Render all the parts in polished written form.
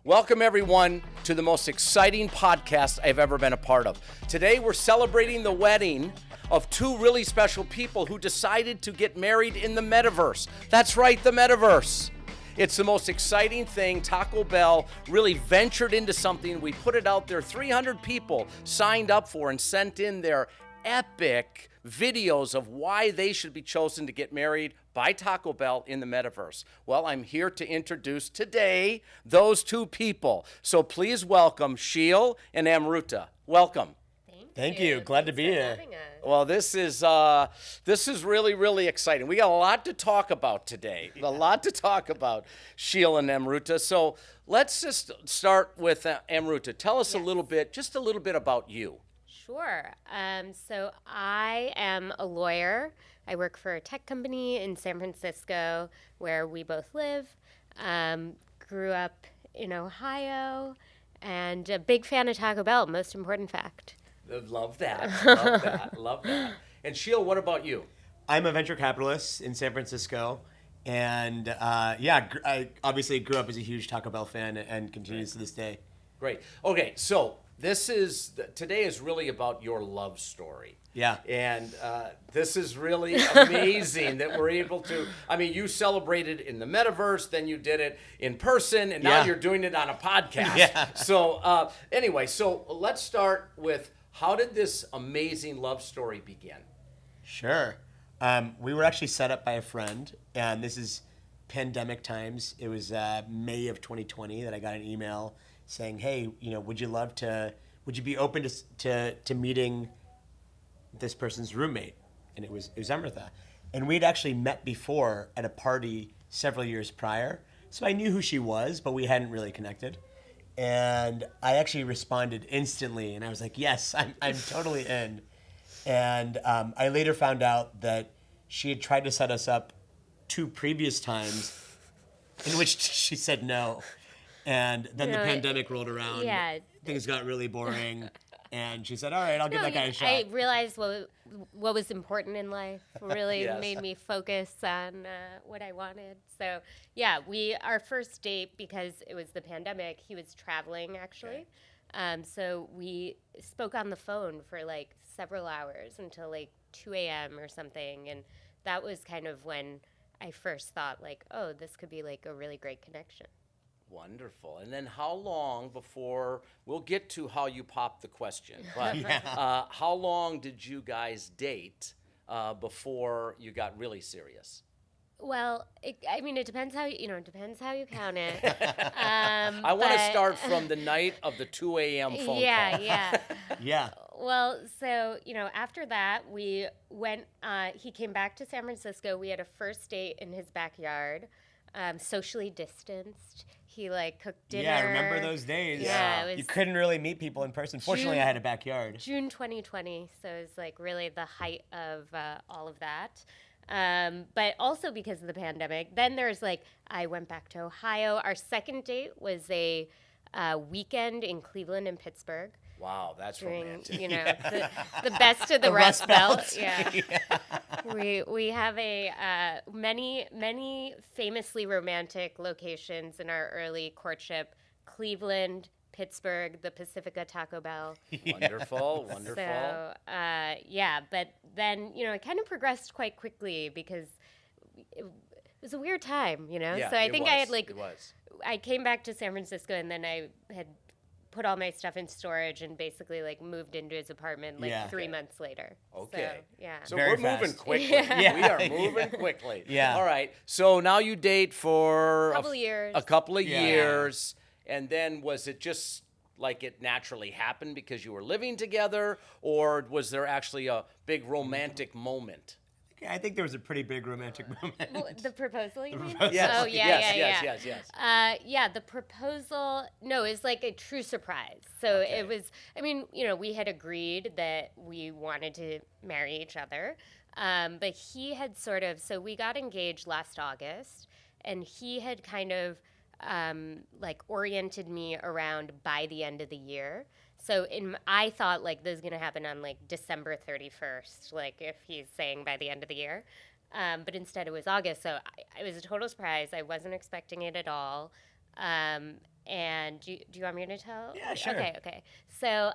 Welcome, everyone, to the most exciting podcast I've ever been a part of. Today, we're celebrating the wedding of two really special people who decided to get married in the Metaverse. That's right, the Metaverse. It's the most exciting thing. Taco Bell really ventured into something. We put it out there. 300 people signed up for and sent in their epic videos of why they should be chosen to get married by Taco Bell in the Metaverse. Well, I'm here to introduce today those two people. So please welcome Sheel and Amruta. Welcome. Thank you. Glad to be here. Well, this is really, really exciting. We got a lot to talk about today. A lot to talk about, Sheel and Amruta. So let's just start with Amruta. Tell us a little bit about you. Sure. So I am a lawyer. I work for a tech company in San Francisco where we both live. Grew up in Ohio and a big fan of Taco Bell, most important fact. Love that. Love that. And Sheel, what about you? I'm a venture capitalist in San Francisco. And I obviously grew up as a huge Taco Bell fan and continues to this day. Great. Okay, so today is really about your love story. Yeah. And this is really amazing that we're able to, you celebrated in the Metaverse, then you did it in person, and now you're doing it on a podcast. Yeah. So anyway, let's start with, how did this amazing love story begin? Sure. We were actually set up by a friend, and this is pandemic times. It was May of 2020 that I got an email saying, hey, would you be open to meeting this person's roommate? And it was Amruta. And we'd actually met before at a party several years prior. So I knew who she was, but we hadn't really connected. And I actually responded instantly, and I was like, yes, I'm totally in. And I later found out that she had tried to set us up 2 previous times in which she said no. And then the pandemic rolled around. Yeah. Things got really boring. And she said, all right, I'll give that guy a shot. I realized what was important in life really made me focus on what I wanted. So, our first date, because it was the pandemic, he was traveling, actually. Okay. So we spoke on the phone for several hours until 2 a.m. or something. And that was kind of when I first thought this could be a really great connection. Wonderful. And then how long before, we'll get to how you popped the question, but how long did you guys date before you got really serious? Well, it depends how you count it. I want to start from the night of the 2 a.m. phone call. Yeah. Well, so, after that, we went, he came back to San Francisco. We had a first date in his backyard, socially distanced. He cooked dinner. Yeah, I remember those days. Yeah, you couldn't really meet people in person. Fortunately, I had a backyard. June 2020, so it was really the height of all of that. But also because of the pandemic. Then there's I went back to Ohio. Our second date was a weekend in Cleveland and Pittsburgh. Wow, that's romantic. The best of the Rust Belt. Yeah. We have many famously romantic locations in our early courtship: Cleveland, Pittsburgh, the Pacifica Taco Bell. Wonderful. So but then it kind of progressed quite quickly because it was a weird time, Yeah, so I think I had it was. I came back to San Francisco and then I had put all my stuff in storage and basically moved into his apartment 3 months later. Okay. So Very we're fast. moving quickly. Yeah. We are moving quickly. Yeah. All right. So now you date for years. a couple of years. And then was it just it naturally happened because you were living together, or was there actually a big romantic moment? I think there was a pretty big romantic moment. Well, the proposal, you mean? Yes. Oh, Yes. The proposal, no, is a true surprise. So it was, we had agreed that we wanted to marry each other. But he had so we got engaged last August, and he had kind of oriented me around by the end of the year. So I thought this is going to happen on December 31st, if he's saying by the end of the year. But instead it was August. So it was a total surprise. I wasn't expecting it at all. And do you want me to tell? Yeah, sure. Okay. So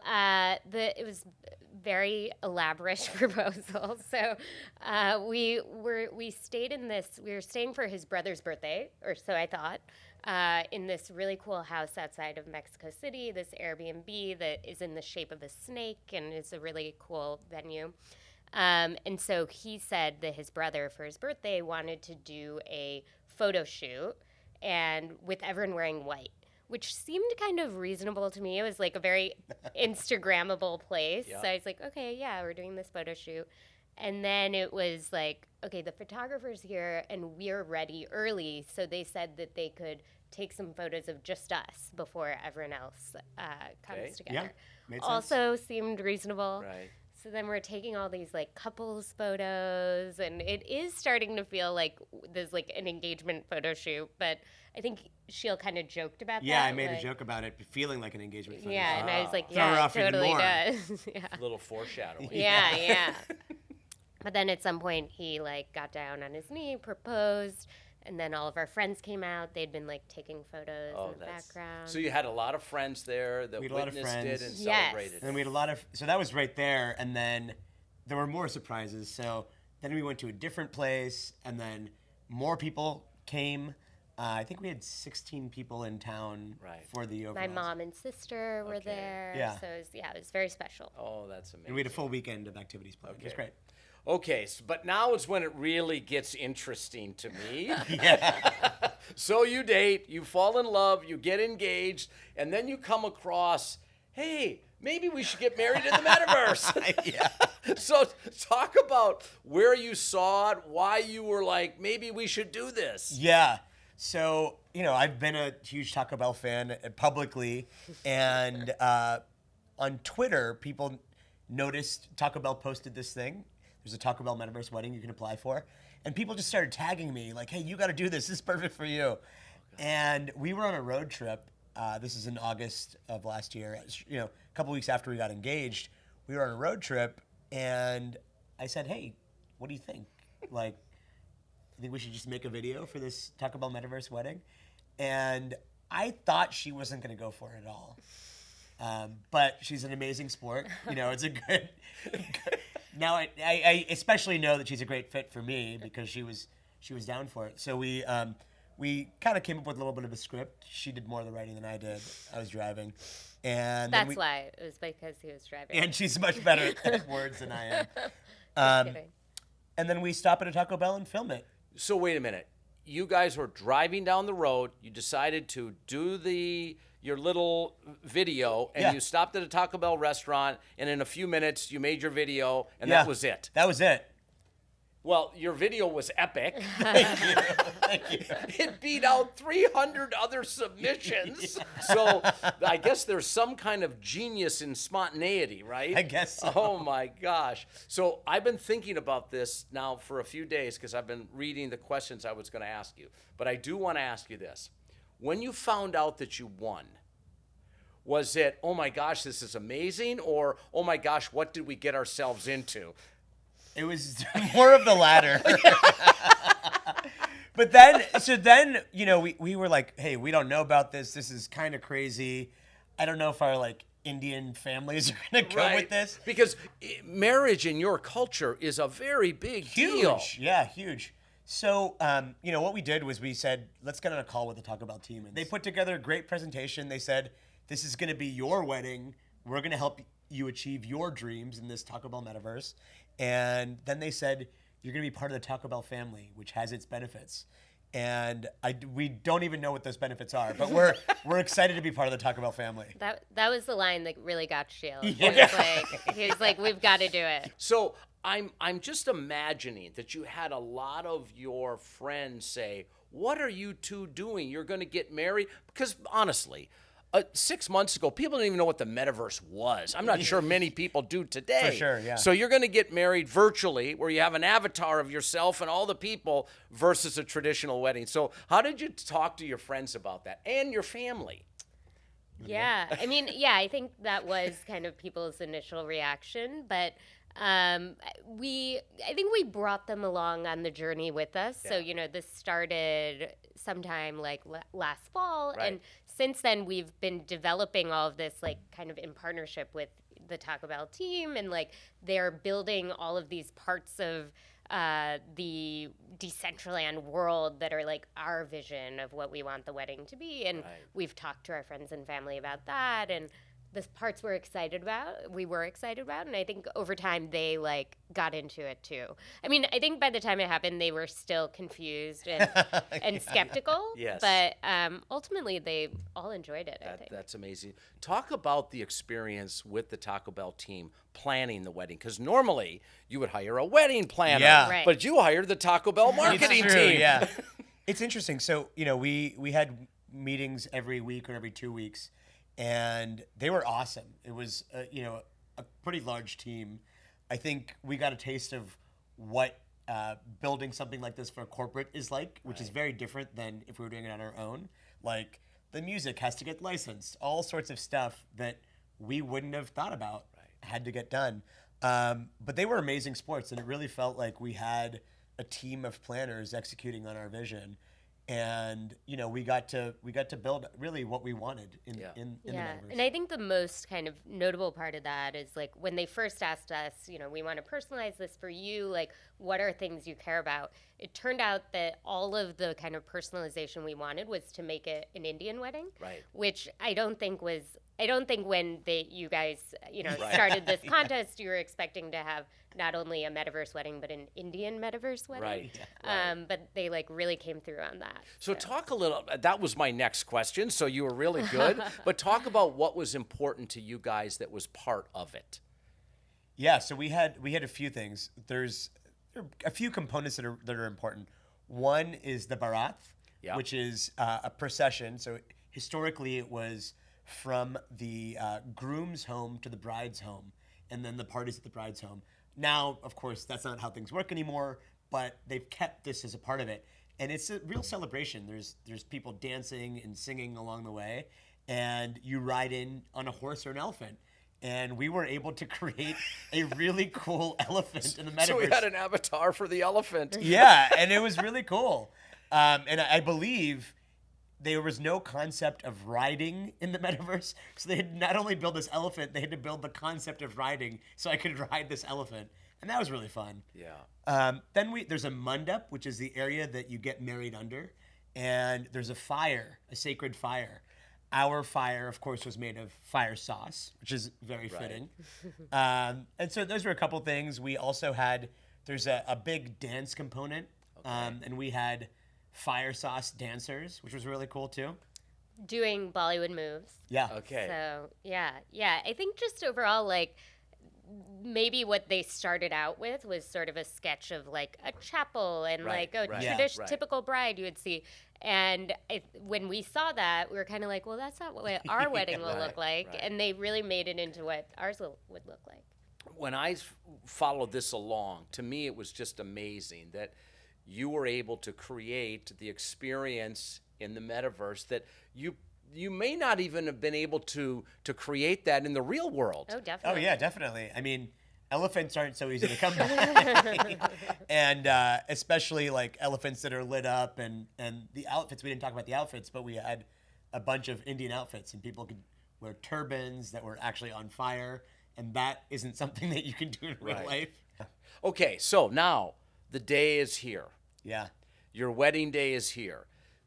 it was very elaborate proposal. So we were staying for his brother's birthday, or so I thought, in this really cool house outside of Mexico City, this Airbnb that is in the shape of a snake and is a really cool venue. And so he said that his brother, for his birthday, wanted to do a photo shoot and with everyone wearing white, which seemed kind of reasonable to me. It was like a very Instagrammable place. Yeah. So I was like, okay, yeah, we're doing this photo shoot. And then it was like, okay, the photographer's here and we're ready early. So they said that they could take some photos of just us before everyone else comes together. Yeah, made sense. Also seemed reasonable. Right. So then we're taking all these like couples photos, and it is starting to feel like there's like an engagement photo shoot. But I think Sheel kind of joked about that. Yeah, I made a joke about it feeling like an engagement photo. Yeah, and I was like, Throw her yeah, it off even totally more. does. Yeah. A little foreshadowing. Yeah. But then at some point he like got down on his knee, proposed, and then all of our friends came out. They'd been like taking photos in the background. So you had a lot of friends there that We had a lot of witnessed it friends. and Yes. celebrated. And we had a lot of, so that was right there. And then there were more surprises. So then we went to a different place, and then more people came. I think we had 16 people in town for the overall. My mom and sister were there. Yeah. So it was very special. Oh, that's amazing. And we had a full weekend of activities planned. It was great. Okay, but now is when it really gets interesting to me. Yeah. So you date, you fall in love, you get engaged, and then you come across, hey, maybe we should get married in the metaverse. Yeah. So talk about where you saw it, why you were like, maybe we should do this. Yeah. So, I've been a huge Taco Bell fan publicly, and on Twitter, people noticed Taco Bell posted this thing. There's a Taco Bell Metaverse wedding you can apply for. And people just started tagging me like, hey, you got to do this. This is perfect for you. And we were on a road trip. This is in August of last year. A couple weeks after we got engaged, we were on a road trip. And I said, hey, what do you think? Like, I think we should just make a video for this Taco Bell Metaverse wedding. And I thought she wasn't going to go for it at all. But she's an amazing sport. It's a good... Now I especially know that she's a great fit for me because she was down for it. So we kind of came up with a little bit of a script. She did more of the writing than I did. I was driving, and That's why it was because he was driving. And she's much better at words than I am. And then we stop at a Taco Bell and film it. So wait a minute. You guys were driving down the road. You decided to do your little video, and you stopped at a Taco Bell restaurant, and in a few minutes, you made your video, and that was it. That was it. Well, your video was epic. Thank you. It beat out 300 other submissions. So I guess there's some kind of genius in spontaneity, right? I guess so. Oh, my gosh. So I've been thinking about this now for a few days because I've been reading the questions I was going to ask you. But I do want to ask you this. When you found out that you won, was it, oh, my gosh, this is amazing? Or, oh, my gosh, what did we get ourselves into? It was more of the latter. But then, we were like, hey, we don't know about this. This is kind of crazy. I don't know if our Indian families are going to go with this. Because marriage in your culture is a very big deal. Yeah, huge. So, what we did was we said, let's get on a call with the Taco Bell team. And they put together a great presentation. They said, this is going to be your wedding. We're going to help you achieve your dreams in this Taco Bell metaverse. And then they said, you're going to be part of the Taco Bell family, which has its benefits. And we don't even know what those benefits are, but we're excited to be part of the Taco Bell family. That was the line that really got Sheel. Yeah. He was like, we've got to do it. So I'm just imagining that you had a lot of your friends say, what are you two doing? You're going to get married? Because honestly, 6 months ago, people didn't even know what the metaverse was. I'm not sure many people do today. For sure, yeah. So you're going to get married virtually, where you have an avatar of yourself and all the people, versus a traditional wedding. So how did you talk to your friends about that and your family? Yeah, I think that was kind of people's initial reaction, but I think we brought them along on the journey with us. Yeah. So, this started sometime last fall, Right. and since then, we've been developing all of this, like, kind of in partnership with the Taco Bell team, and like they're building all of these parts of the Decentraland world that are like our vision of what we want the wedding to be. And we've talked to our friends and family about that, and the parts we were excited about, and I think over time they like got into it too. I mean, I think by the time it happened, they were still confused and skeptical. Yes. But ultimately, they all enjoyed it. I think that's amazing. Talk about the experience with the Taco Bell team planning the wedding, because normally you would hire a wedding planner, Yeah. but you hired the Taco Bell marketing team. Yeah, it's interesting. So we had meetings every week or every 2 weeks. And they were awesome. It was, a pretty large team. I think we got a taste of what building something like this for a corporate is like, which is very different than if we were doing it on our own. Like, the music has to get licensed. All sorts of stuff that we wouldn't have thought about had to get done. But they were amazing sports, and it really felt like we had a team of planners executing on our vision. And we got to build really what we wanted in the Metaverse. And I think the most kind of notable part of that is like when they first asked us, we want to personalize this for you, like what are things you care about? It turned out that all of the kind of personalization we wanted was to make it an Indian wedding, which I don't think when you guys started this contest you were expecting to have not only a Metaverse wedding but an Indian Metaverse wedding. But they like really came through on that. So talk a little. That was my next question. So you were really good. But talk about what was important to you guys that was part of it. Yeah. So we had a few things. There are a few components that are important. One is the Barat, which is a procession. So historically it was from the groom's home to the bride's home, and then the parties at the bride's home. Now, of course, that's not how things work anymore, but they've kept this as a part of it. And it's a real celebration. There's people dancing and singing along the way, and you ride in on a horse or an elephant. And we were able to create a really cool elephant in the Metaverse. So we had an avatar for the elephant. Yeah, and it was really cool. And I believe there was no concept of riding in the Metaverse. So they had not only built this elephant, they had to build the concept of riding so I could ride this elephant. And that was really fun. Yeah. Then there's a mandap, which is the area that you get married under. And there's a fire, a sacred fire. Our fire, of course, was made of fire sauce, which is very fitting. And so those were a couple things. We also there's a big dance component. And we had fire sauce dancers, which was really cool too. Doing Bollywood moves. Yeah. Okay. So, yeah. I think just overall, like, maybe what they started out with was sort of a sketch of, like, a chapel and, like, a typical bride you would see. And when we saw that, we were kind of like, well, that's not what our wedding will look like. And they really made it into what ours would look like. When I followed this along, to me it was just amazing that you were able to create the experience in the Metaverse that you may not even have been able to create that in the real world. Oh, definitely. Oh, yeah, definitely. I mean, elephants aren't so easy to come by. And especially like elephants that are lit up and the outfits. We didn't talk about the outfits, but we had a bunch of Indian outfits, and people could wear turbans that were actually on fire. And that isn't something that you can do in real life. Okay, so now the day is here. Yeah. Your wedding day is here.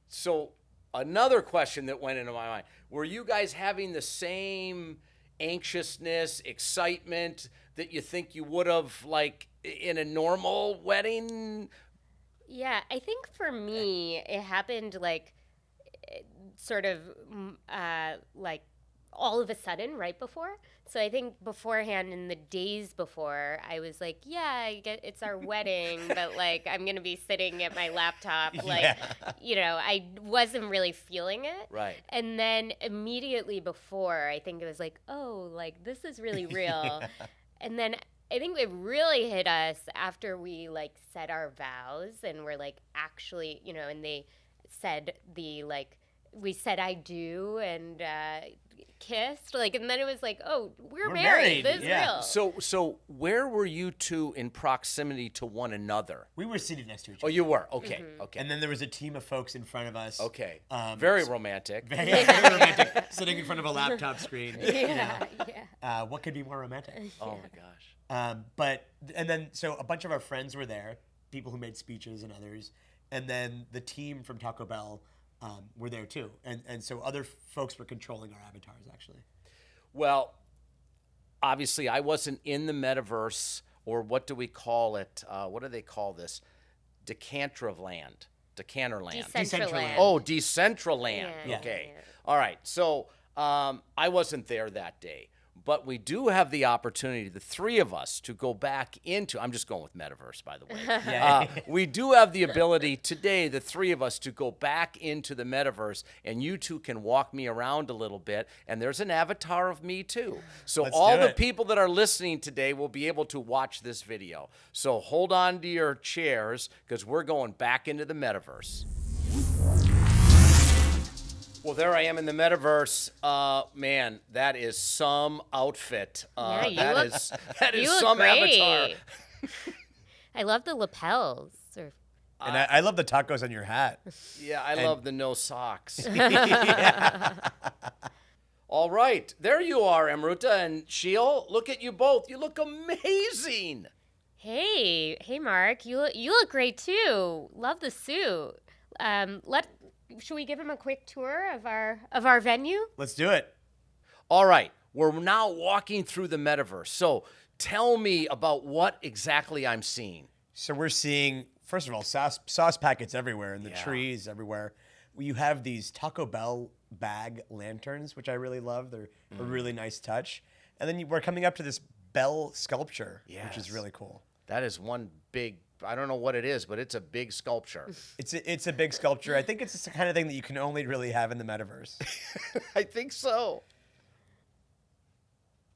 So another question that went into my mind, were you guys having the same anxiousness, excitement that you think you would have like in a normal wedding? Yeah, I think for me, it happened like sort of like all of a sudden right before. So I think beforehand, in the days before, I was like, yeah, it's our wedding, but like I'm going to be sitting at my laptop. Like, I wasn't really feeling it. Right. And then immediately before, I think it was like, oh, like this is really real. And then I think it really hit us after we like said our vows and we're like actually, and they said we said I do, and kissed, like, and then it was like, oh, we're married. This is real. So where were you two in proximity to one another? We were seated next to each Oh, other. you were? Okay, okay. And then there was a team of folks in front of us. Okay. Very romantic. Very romantic, sitting in front of a laptop screen. Yeah. What could be more romantic? Oh my gosh. And then a bunch of our friends were there, people who made speeches and others, and then the team from Taco Bell were there too, and so other folks were controlling our avatars actually. Well, obviously I wasn't in the metaverse, or what do we call it? What do they call this? Decentraland. Decentraland. Oh, Decentraland. Yeah. Okay. All right. So I wasn't there that day. But we do have the opportunity, the three of us, to go back into, I'm just going with Metaverse, by the way. We do have the ability today, the three of us, to go back into the Metaverse, and you two can walk me around a little bit, and there's an avatar of me too. So all the people that are listening today will be able to watch this video. So hold on to your chairs, because we're going back into the Metaverse. Well, there I am in the Metaverse. Man, that is some outfit. That is some great. avatar. I love the lapels. And I love the tacos on your hat. Yeah, I love the no socks. All right, there you are, Amruta and Sheel. Look at you both. You look amazing. Hey, Mark. You look great too. Love the suit. Should we give him a quick tour of our venue? Let's do it. All right, we're now walking through the Metaverse. So tell me about what exactly I'm seeing. So we're seeing, first of all, sauce packets everywhere and the trees everywhere. You have these Taco Bell bag lanterns, which I really love. They're a really nice touch. And then we're coming up to this bell sculpture, which is really cool. That is one big, I don't know what it is, but it's a big sculpture. It's a big sculpture. I think it's the kind of thing that you can only really have in the Metaverse. I think so.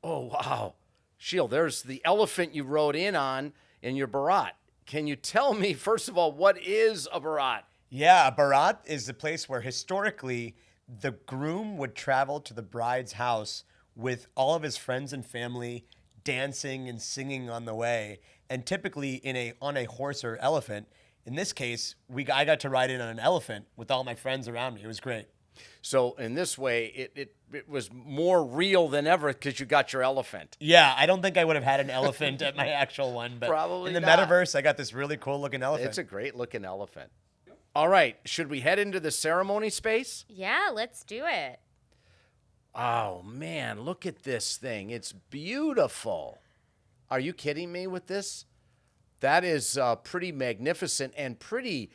Oh, wow. Sheel, there's the elephant you rode in on in your barat. Can you tell me, first of all, what is a barat? Yeah, a barat is the place where historically the groom would travel to the bride's house with all of his friends and family, dancing and singing on the way, and typically on a horse or elephant. In this case, I got to ride in on an elephant with all my friends around me. It was great. So in this way, it was more real than ever because you got your elephant. Yeah, I don't think I would have had an elephant at my actual one, but Probably in the not. Metaverse, I got this really cool looking elephant. It's a great looking elephant. All right, should we head into the ceremony space? Yeah, let's do it. Oh, man, look at this thing. It's beautiful. Are you kidding me with this? That is pretty magnificent and pretty,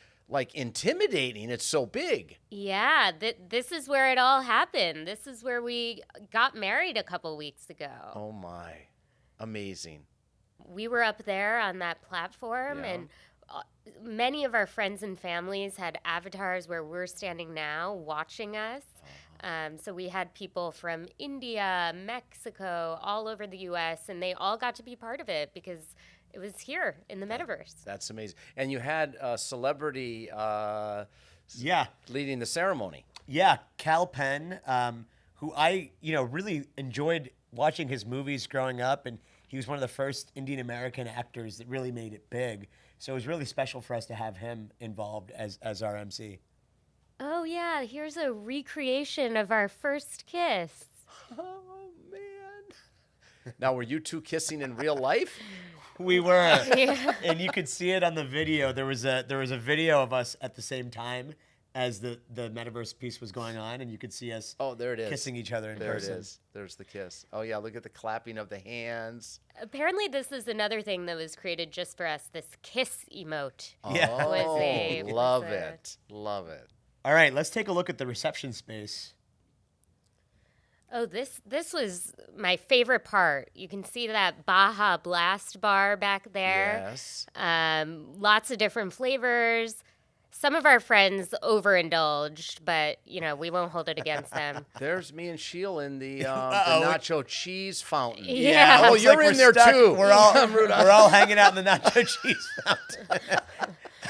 intimidating. It's so big. Yeah, this is where it all happened. This is where we got married a couple weeks ago. Oh, my. Amazing. We were up there on that platform, and many of our friends and families had avatars where we're standing now watching us. So we had people from India, Mexico, all over the U.S., and they all got to be part of it because it was here in the Metaverse. That's amazing. And you had a celebrity leading the ceremony. Yeah, Cal Penn, who I really enjoyed watching his movies growing up, and he was one of the first Indian American actors that really made it big. So it was really special for us to have him involved as our MC. Oh, yeah, here's a recreation of our first kiss. Oh, man. Now, were you two kissing in real life? We were. And you could see it on the video. There was a video of us at the same time as the Metaverse piece was going on, and you could see us there it is. kissing each other in person. There it is. There's the kiss. Oh, yeah, look at the clapping of the hands. Apparently, this is another thing that was created just for us, this kiss emote. Yeah. Oh, love it. Love it. All right, let's take a look at the reception space. Oh, this was my favorite part. You can see that Baja Blast bar back there. Yes. Lots of different flavors. Some of our friends overindulged, but, we won't hold it against them. There's me and Sheel in the nacho cheese fountain. Yeah. Oh, you're in there too. We're all hanging out in the nacho cheese fountain.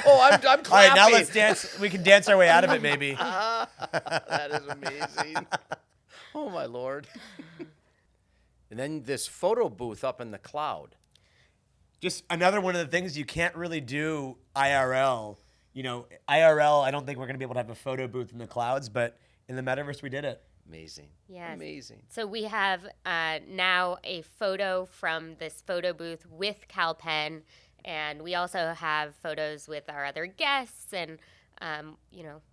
Oh, I'm clapping. All right, now let's dance. We can dance our way out of it, maybe. That is amazing. Oh, my Lord. And then this photo booth up in the cloud. Just another one of the things you can't really do IRL. You know, IRL, I don't think we're going to be able to have a photo booth in the clouds, but in the metaverse, we did it. Amazing. Yes. Amazing. So we have now a photo from this photo booth with CalPen, and we also have photos with our other guests, and,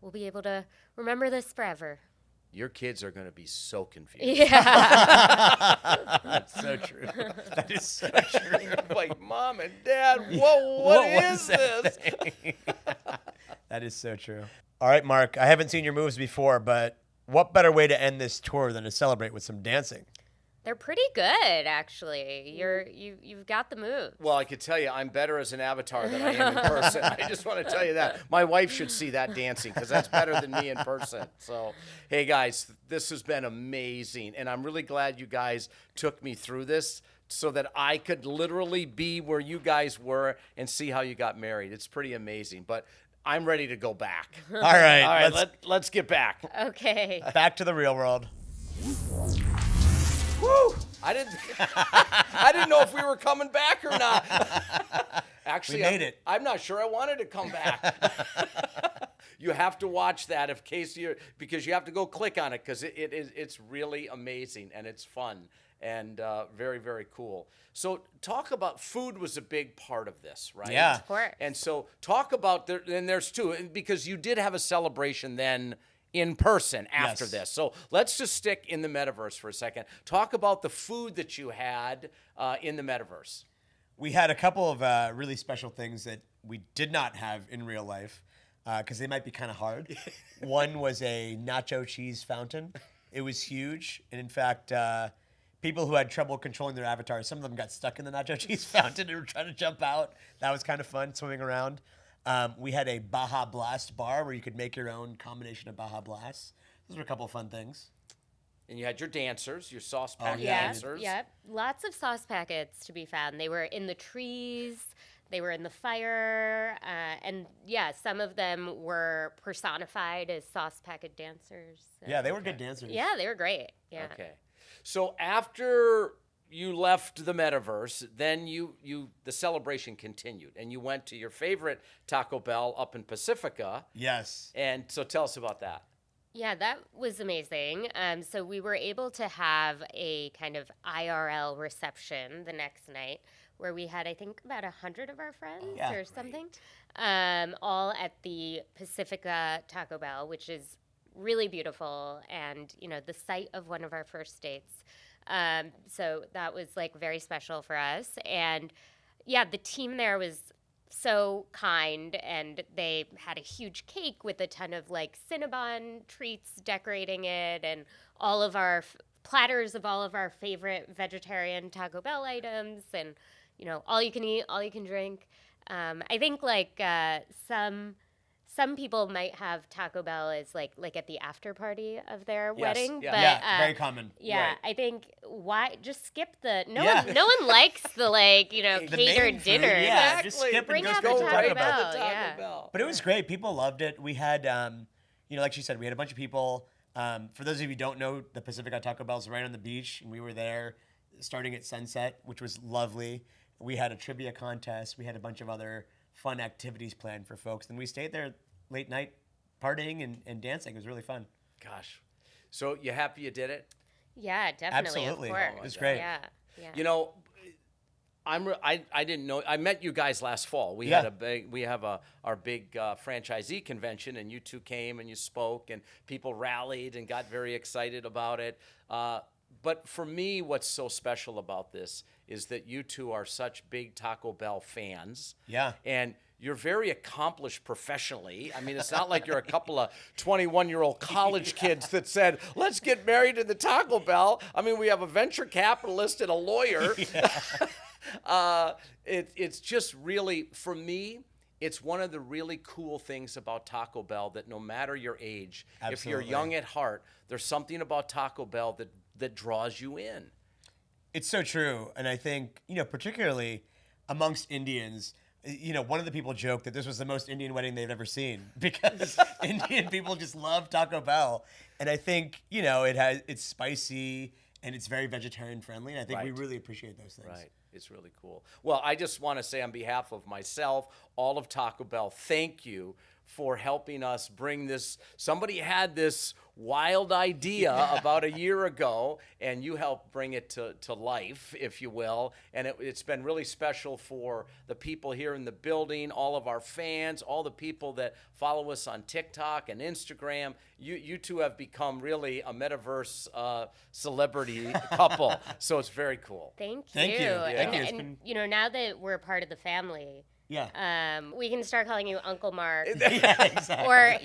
we'll be able to remember this forever. Your kids are going to be so confused. Yeah. That's so true. That is so true. Like, Mom and Dad, whoa, what is this? That is so true. All right, Mark, I haven't seen your moves before, but what better way to end this tour than to celebrate with some dancing? They're pretty good, actually. You've got the move. Well, I could tell you, I'm better as an avatar than I am in person. I just want to tell you that. My wife should see that dancing because that's better than me in person. So, hey, guys, this has been amazing. And I'm really glad you guys took me through this so that I could literally be where you guys were and see how you got married. It's pretty amazing. But I'm ready to go back. All right. All right, let's get back. Okay. Back to the real world. Woo! I didn't know if we were coming back or not. Actually, We made it. I'm not sure I wanted to come back. You have to watch that because you have to go click on it because it's really amazing and it's fun and very, very cool. So talk about food was a big part of this, right? Yeah. Of course. And so talk about and there's two, because you did have a celebration then in person after Yes. this. So let's just stick in the metaverse for a second. Talk about the food that you had in the metaverse. We had a couple of really special things that we did not have in real life because they might be kind of hard. One was a nacho cheese fountain. It was huge. And in fact, people who had trouble controlling their avatars, some of them got stuck in the nacho cheese fountain and were trying to jump out. That was kind of fun, swimming around. We had a Baja Blast bar where you could make your own combination of Baja Blasts. Those were a couple of fun things. And you had your dancers, your sauce pack yeah. dancers. Yep. Lots of sauce packets to be found. They were in the trees. They were in the fire. And, some of them were personified as sauce packet dancers. So. Yeah, they were good dancers. Yeah, they were great. Yeah. Okay. So after you left the metaverse, then the celebration continued, and you went to your favorite Taco Bell up in Pacifica. Yes. And so tell us about that. Yeah, that was amazing. So we were able to have a kind of IRL reception the next night where we had, I think, about 100 of our friends or something, all at the Pacifica Taco Bell, which is really beautiful and, the site of one of our first dates. So that was very special for us. And the team there was so kind, and they had a huge cake with a ton of Cinnabon treats decorating it, and all of our platters of all of our favorite vegetarian Taco Bell items, and all you can eat, all you can drink. I think some people might have Taco Bell as like at the after party of their wedding, yeah. but very common. Yeah, Right. I think just skip the no Yeah. one likes the The catered main food, dinner. yeah, Exactly. just skip Bring and out go the straight to Taco Taco Bell. Bell. The Taco yeah. Bell. But it was great. People loved it. We had, like she said, we had a bunch of people. For those of you who don't know, the Pacifica Taco Bell's right on the beach, and we were there starting at sunset, which was lovely. We had a trivia contest. We had a bunch of other fun activities planned for folks. And we stayed there late night partying and dancing. It was really fun. Gosh. So you happy you did it? Yeah, definitely. Absolutely. Of course. It was great. Yeah. I didn't know. I met you guys last fall. We Yeah. have our big franchisee convention, and you two came and you spoke, and people rallied and got very excited about it. But for me, what's so special about this is that you two are such big Taco Bell fans. Yeah. And you're very accomplished professionally. I mean, it's not like you're a couple of 21-year-old college kids that said, let's get married in the Taco Bell. I mean, we have a venture capitalist and a lawyer. It's just really, for me, it's one of the really cool things about Taco Bell that no matter your age, if you're Absolutely. young at heart, there's something about Taco Bell that draws you in. It's so true. And I think, particularly amongst Indians, one of the people joked that this was the most Indian wedding they've ever seen because Indian people just love Taco Bell. And I think, it's spicy and it's very vegetarian friendly. And I think we really appreciate those things. Right. It's really cool. Well, I just want to say on behalf of myself, all of Taco Bell, thank you for helping us bring this. Somebody had this wild idea about a year ago, and you helped bring it to life, if you will. And it's been really special for the people here in the building, all of our fans, all the people that follow us on TikTok and Instagram. You two have become really a Metaverse celebrity couple, so it's very cool. Thank you. Thank you. And, Thank you. and now that we're part of the family, Yeah. we can start calling you Uncle Mark. Yeah, exactly. Or,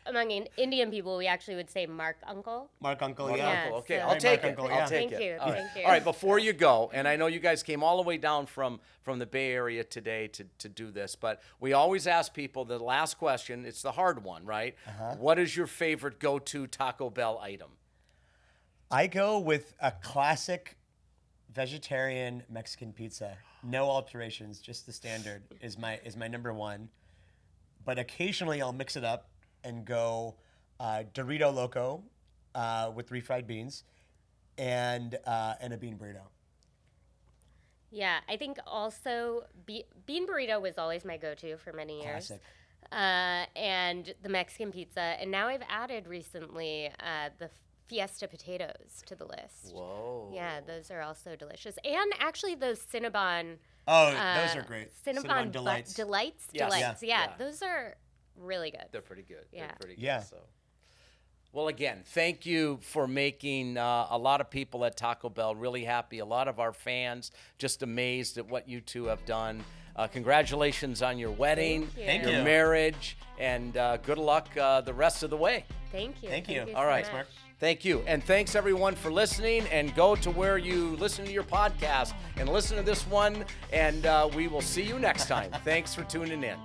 among Indian people, we actually would say Mark Uncle. Mark Uncle, Mark yeah. Uncle. Okay, so- I'll take Mark it. Uncle, I'll yeah. take Thank it. you, All right. thank you. All right, before you go, and I know you guys came all the way down from the Bay Area today to do this, but we always ask people the last question. It's the hard one, right? What is your favorite go-to Taco Bell item? I go with a classic vegetarian Mexican pizza. No alterations, just the standard is my number one. But occasionally I'll mix it up and go Dorito Loco with refried beans and a bean burrito. Yeah, I think also bean burrito was always my go-to for many years. Classic. And the Mexican pizza. And now I've added recently the Fiesta potatoes to the list. Whoa. Yeah, those are also delicious. And actually those Cinnabon. Oh, those are great. Cinnabon Delights. Delights. Yes. Delights. Yeah. Yeah, those are really good. They're pretty good. Yeah. They're pretty good. Yeah. So. Well, again, thank you for making a lot of people at Taco Bell really happy. A lot of our fans just amazed at what you two have done. Congratulations on your wedding, Thank you. your marriage, and good luck the rest of the way. Thank you. Thank you. so All right. much. Thank you. And thanks, everyone, for listening. And go to where you listen to your podcast and listen to this one. And we will see you next time. Thanks for tuning in.